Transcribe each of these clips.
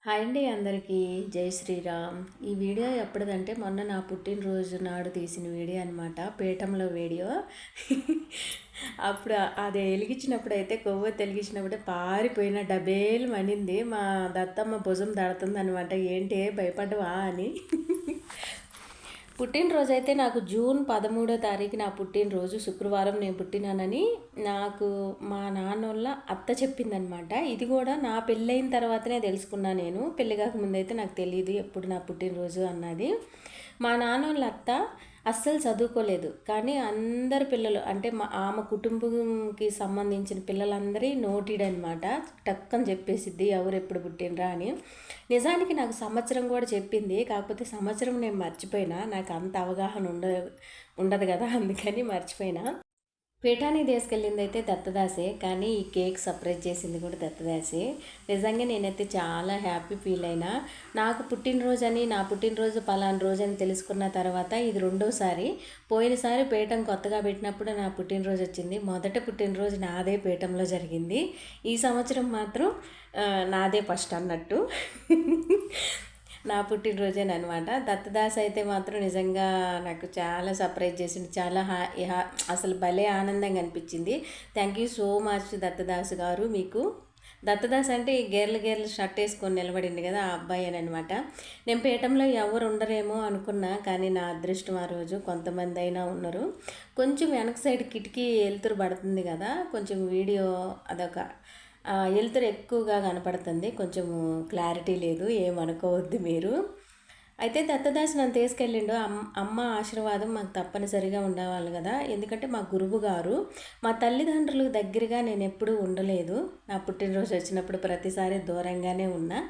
Hi అండి అందరికీ జై శ్రీరామ్. ఈ వీడియో ఎప్పటిదంటే మొన్న నా పుట్టినరోజు నాడు తీసిన వీడియో అనమాట. పీఠంలో వీడియో. అప్పుడు అది వెలిగించినప్పుడైతే కొవ్వొత్తి వెలిగించినప్పుడే పారిపోయిన డబేలు మనింది. మా దత్తమ్మ భుజం దడుతుంది అనమాట. ఏంటి భయపడ్డవా అని. పుట్టినరోజు అయితే నాకు జూన్ 13వ తారీఖు నా పుట్టినరోజు, శుక్రవారం నేను పుట్టినానని నాకు మా నాన్నోళ్ళ అత్త చెప్పిందనమాట. ఇది కూడా నా పెళ్ళైన తర్వాతనే తెలుసుకున్నా. నేను పెళ్ళి కాకముందైతే నాకు తెలియదు ఎప్పుడు నా పుట్టినరోజు అన్నది. మా నాన్నోళ్ళ అత్త అస్సలు చదువుకోలేదు, కానీ అందరి పిల్లలు అంటే ఆమె కుటుంబంకి సంబంధించిన పిల్లలందరి నోటెడ్ అనమాట. టక్కని చెప్పేసిద్ది ఎవరు ఎప్పుడు పుట్టినరా అని. నిజానికి నాకు సంవత్సరం కూడా చెప్పింది, కాకపోతే సంవత్సరం నేను మర్చిపోయినా. నాకు అంత అవగాహన ఉండదు కదా, అందుకని మర్చిపోయినా. పీఠానికి తీసుకెళ్ళింది అయితే దత్తదాసే, కానీ ఈ కేక్ సర్ప్రైజ్ చేసింది కూడా దత్తదాసే. నిజంగా నేనైతే చాలా హ్యాపీ ఫీల్ అయినా. నాకు పుట్టినరోజు అని, నా పుట్టినరోజు పలానా రోజు అని తెలుసుకున్న తర్వాత ఇది రెండోసారి. పోయినసారి పీఠం కొత్తగా పెట్టినప్పుడు నా పుట్టినరోజు వచ్చింది. మొదట పుట్టినరోజు నాదే పీఠంలో జరిగింది. ఈ సంవత్సరం మాత్రం నాదే ఫస్ట్ అన్నట్టు. నా పుట్టినరోజేనమాట. దత్తదాస్ అయితే మాత్రం నిజంగా నాకు చాలా సర్ప్రైజ్ చేసింది. చాలా అసలు భలే ఆనందంగా అనిపించింది. థ్యాంక్ యూ సో మచ్ దత్తదాస్ గారు. మీకు దత్తదాస్ అంటే ఈ గేర్లు షర్ట్ వేసుకొని నిలబడింది కదా, ఆ అబ్బాయి అని అనమాట. నేను పీఠంలో ఎవరు ఉండరేమో అనుకున్నా, కానీ నా అదృష్టం ఆ రోజు కొంతమంది అయినా ఉన్నారు. కొంచెం వెనక సైడ్ కిటికీ వెలుతురు పడుతుంది కదా, కొంచెం వీడియో అదొక వెలుతురు ఎక్కువగా కనపడుతుంది, కొంచెము క్లారిటీ లేదు, ఏమనుకోవద్దు మీరు. అయితే దత్తదాస్ నన్ను తీసుకెళ్ళిండు. అమ్మ ఆశీర్వాదం మాకు తప్పనిసరిగా ఉండేవాళ్ళు కదా, ఎందుకంటే మా గురువు గారు మా తల్లిదండ్రులకు దగ్గరగా నేను ఎప్పుడూ ఉండలేదు. నా పుట్టినరోజు వచ్చినప్పుడు ప్రతిసారి దూరంగానే ఉన్నా.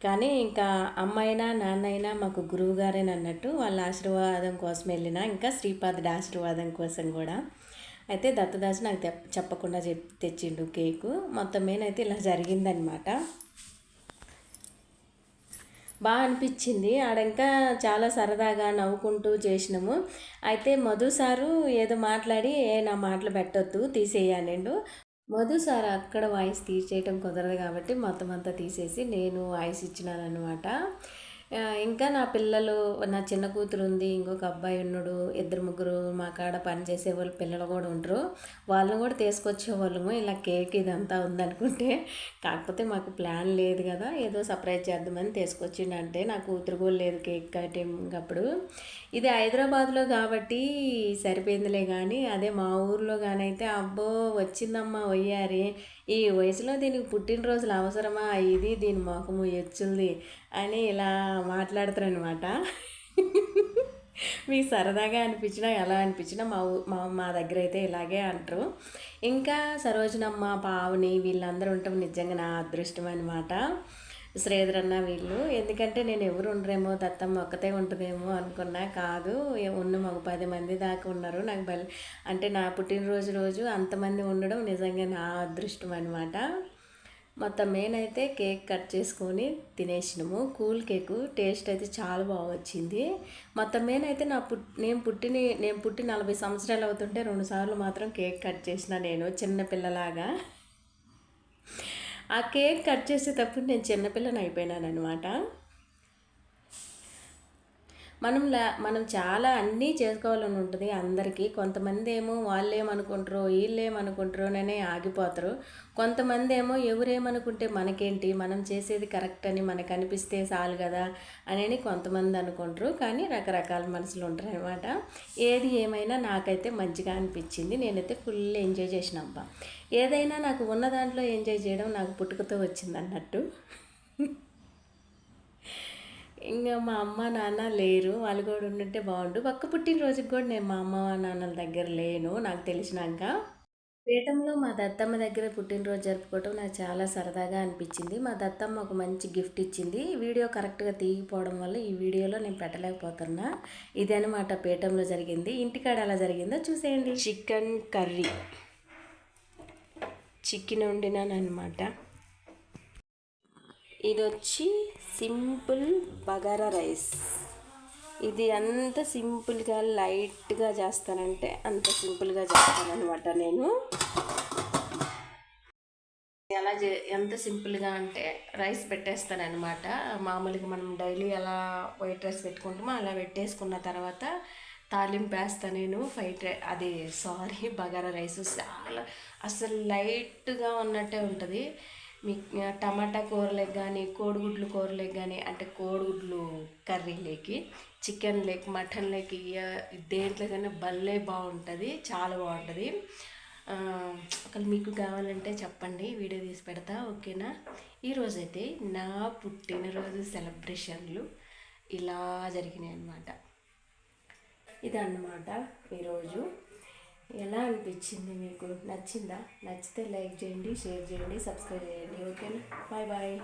కానీ ఇంకా అమ్మ అయినా నాన్న అయినా మాకు గురువు గారేనన్నట్టు, వాళ్ళ ఆశీర్వాదం కోసం వెళ్ళిన, ఇంకా శ్రీపాదుడి ఆశీర్వాదం కోసం కూడా. అయితే దత్తదాసు నాకు చెప్పకుండా తెచ్చిండు కేకు. మొత్తం మీనైతే ఇలా జరిగిందనమాట. బాగా అనిపించింది. ఆడంకా చాలా సరదాగా నవ్వుకుంటూ చేసినాము. అయితే మధు సారు ఏదో మాట్లాడి, నా మాటలు పెట్టొద్దు తీసేయాలండు. మధు సార్ అక్కడ వాయిస్ తీసేయటం కుదరదు కాబట్టి మొత్తం అంతా తీసేసి నేను వాయిస్ ఇచ్చినానమాట. ఇంకా నా పిల్లలు, నా చిన్న కూతురు ఉంది, ఇంకొక అబ్బాయి ఉన్నాడు, ఇద్దరు ముగ్గురు మా కాడ పనిచేసే వాళ్ళు పిల్లలు కూడా ఉంటారు. వాళ్ళని కూడా తీసుకొచ్చేవాళ్ళము. ఇలా కేక్ ఇదంతా ఉందనుకుంటే, కాకపోతే మాకు ప్లాన్ లేదు కదా, ఏదో సర్ప్రైజ్ చేద్దామని తీసుకొచ్చిండంటే. నా కూతురు కూడా లేదు కేక్ కటింగ్ అప్పుడు. ఇది హైదరాబాద్లో కాబట్టి సరిపోయిందిలే, కానీ అదే మా ఊర్లో కానైతే అబ్బో వచ్చిందమ్మా వయ్యారి, ఈ వయసులో దీనికి పుట్టినరోజులు అవసరమా, ఇది దీని మొఖము ఎచ్చుంది అని ఇలా మాట్లాడతారనమాట. మీకు సరదాగా అనిపించినా ఎలా అనిపించినా మా దగ్గర అయితే ఇలాగే అంటారు. ఇంకా సరోజనమ్మ, పావని వీళ్ళందరూ ఉండటం నిజంగా నా అదృష్టం అనమాట. శ్రీధర్ అన్న వీళ్ళు, ఎందుకంటే నేను ఎవరు ఉండరేమో, దత్తమ్మ ఒక్కతే ఉంటుందేమో అనుకున్నా. కాదు, ఉన్న మాకు 10 మంది దాకా ఉన్నారు. నాకు అంటే నా పుట్టినరోజు రోజు అంతమంది ఉండడం నిజంగా నా అదృష్టం అనమాట. మొత్తం మేనైతే కేక్ కట్ చేసుకొని తినేసినాము. కూల్ కేకు, టేస్ట్ అయితే చాలా బాగా వచ్చింది. మొత్తం మేనైతే నేను పుట్టి 40 సంవత్సరాలు అవుతుంటే 2 సార్లు మాత్రం కేక్ కట్ చేసిన నేను చిన్నపిల్లలాగా. ఆ కేక్ కట్ చేసేటప్పుడు నేను చిన్నపిల్లని అయిపోయినాను అనమాట. మనం చాలా అన్నీ చేసుకోవాలని ఉంటుంది అందరికీ. కొంతమంది ఏమో వాళ్ళేమనుకుంటారో వీళ్ళేమనుకుంటారో అనే ఆగిపోతారు. కొంతమంది ఏమో ఎవరేమనుకుంటే మనకేంటి, మనం చేసేది కరెక్ట్ అని మనకు అనిపిస్తే చాలు కదా అని కొంతమంది అనుకుంటారు. కానీ రకరకాల మనసులు ఉంటారు అనమాట. ఏది ఏమైనా నాకైతే మంచిగా అనిపించింది. నేనైతే ఫుల్ ఎంజాయ్ చేసిన అబ్బా. ఏదైనా నాకు ఉన్న దాంట్లో ఎంజాయ్ చేయడం నాకు పుట్టుకతో వచ్చింది అన్నట్టు. ఇంకా మా అమ్మ నాన్న లేరు, వాళ్ళు కూడా ఉండుంటే బాగుండు. ఒక్క పుట్టినరోజుకి కూడా నేను మా అమ్మ నాన్నల దగ్గర లేను నాకు తెలిసినాక. పీఠంలో మా దత్తమ్మ దగ్గర పుట్టినరోజు జరుపుకోవటం నాకు చాలా సరదాగా అనిపించింది. మా దత్తమ్మ ఒక మంచి గిఫ్ట్ ఇచ్చింది. వీడియో కరెక్ట్గా తీయకపోవడం వల్ల ఈ వీడియోలో నేను పెట్టలేకపోతున్నా. ఇదనమాట పీఠంలో జరిగింది. ఇంటికాడ ఎలా జరిగిందో చూసేయండి. చికెన్ కర్రీ, చికెన్ వండినాను అనమాట. ఇది వచ్చి సింపుల్ బగారా రైస్. ఇది అంత సింపుల్గా లైట్గా చేస్తానంటే అంత సింపుల్గా చేస్తానన్నమాట నేను. ఎలా ఎంత సింపుల్గా అంటే రైస్ పెట్టేస్తానమాట. మామూలుగా మనం డైలీ ఎలా వైట్ రైస్ పెట్టుకుంటామో అలా పెట్టేసుకున్న తర్వాత తాలింపు వేస్తా నేను అది సారీ బగారా రైస్ చాలా అసలు లైట్గా ఉన్నట్టే ఉంటుంది. మీ టమాటా కూరలకు కానీ కోడిగుడ్లు కూరలకు కానీ అంటే కోడిగుడ్లు కర్రీలోకి చికెన్ లేక్ మటన్ లేక్ దేంట్లోకైనా భలే బాగుంటుంది, చాలా బాగుంటుంది. ఒకవేళ మీకు కావాలంటే చెప్పండి, వీడియో తీసి పెడతా, ఓకేనా. ఈరోజైతే నా పుట్టినరోజు సెలబ్రేషన్లు ఇలా జరిగినాయి అన్నమాట. ఇదన్నమాట ఈరోజు. ఎలా అనిపించింది మీకు? నచ్చిందా? నచ్చితే లైక్ చేయండి, షేర్ చేయండి, సబ్స్క్రైబ్ చేయండి, ఓకేనా. Bye bye.